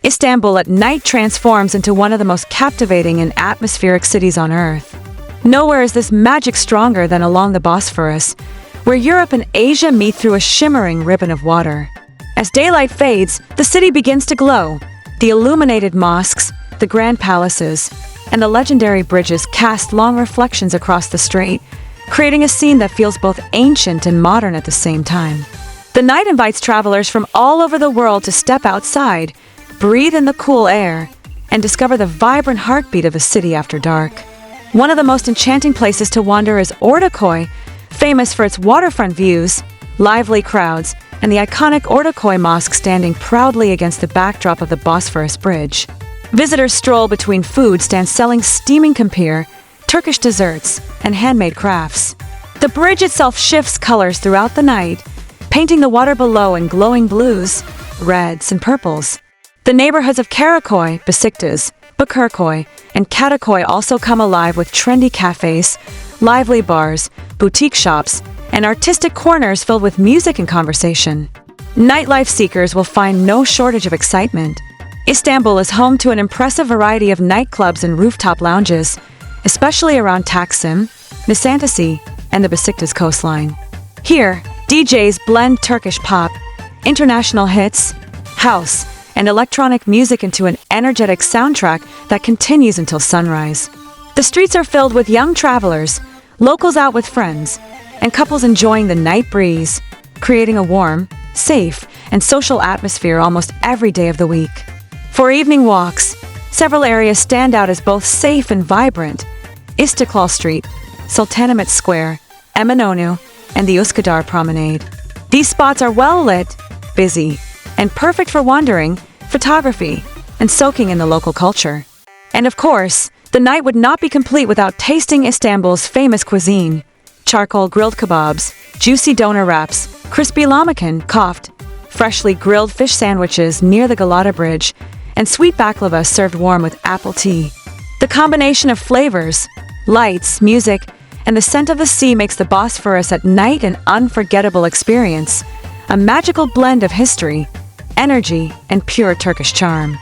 Istanbul at night transforms into one of the most captivating and atmospheric cities on Earth. Nowhere is this magic stronger than along the Bosphorus, where Europe and Asia meet through a shimmering ribbon of water. As daylight fades, the city begins to glow. The illuminated mosques, the grand palaces, and the legendary bridges cast long reflections across the strait, creating a scene that feels both ancient and modern at the same time. The night invites travelers from all over the world to step outside, breathe in the cool air, and discover the vibrant heartbeat of a city after dark. One of the most enchanting places to wander is Ortaköy, famous for its waterfront views, lively crowds, and the iconic Ortaköy Mosque standing proudly against the backdrop of the Bosphorus Bridge. Visitors stroll between food stands selling steaming kumpir, Turkish desserts, and handmade crafts. The bridge itself shifts colors throughout the night, painting the water below in glowing blues, reds, and purples. The neighborhoods of Karaköy, Besiktas, Bakırköy, and Kataköy also come alive with trendy cafés, lively bars, boutique shops, and artistic corners filled with music and conversation. Nightlife seekers will find no shortage of excitement. Istanbul is home to an impressive variety of nightclubs and rooftop lounges, especially around Taksim, Nişantaşı, and the Besiktas coastline. Here, DJs blend Turkish pop, international hits, house, and electronic music into an energetic soundtrack that continues until sunrise. The streets are filled with young travelers, locals out with friends, and couples enjoying the night breeze, creating a warm, safe, and social atmosphere almost every day of the week. For evening walks, several areas stand out as both safe and vibrant: Istiklal Street, Sultanahmet Square, Eminönü, and the Üsküdar Promenade. These spots are well lit, busy, and perfect for wandering, photography, and soaking in the local culture. And of course, the night would not be complete without tasting Istanbul's famous cuisine: charcoal grilled kebabs, juicy doner wraps, crispy lahmacun, koft, freshly grilled fish sandwiches near the Galata Bridge, and sweet baklava served warm with apple tea. The combination of flavors, lights, music, and the scent of the sea makes the Bosphorus at night an unforgettable experience, a magical blend of history, energy, and pure Turkish charm.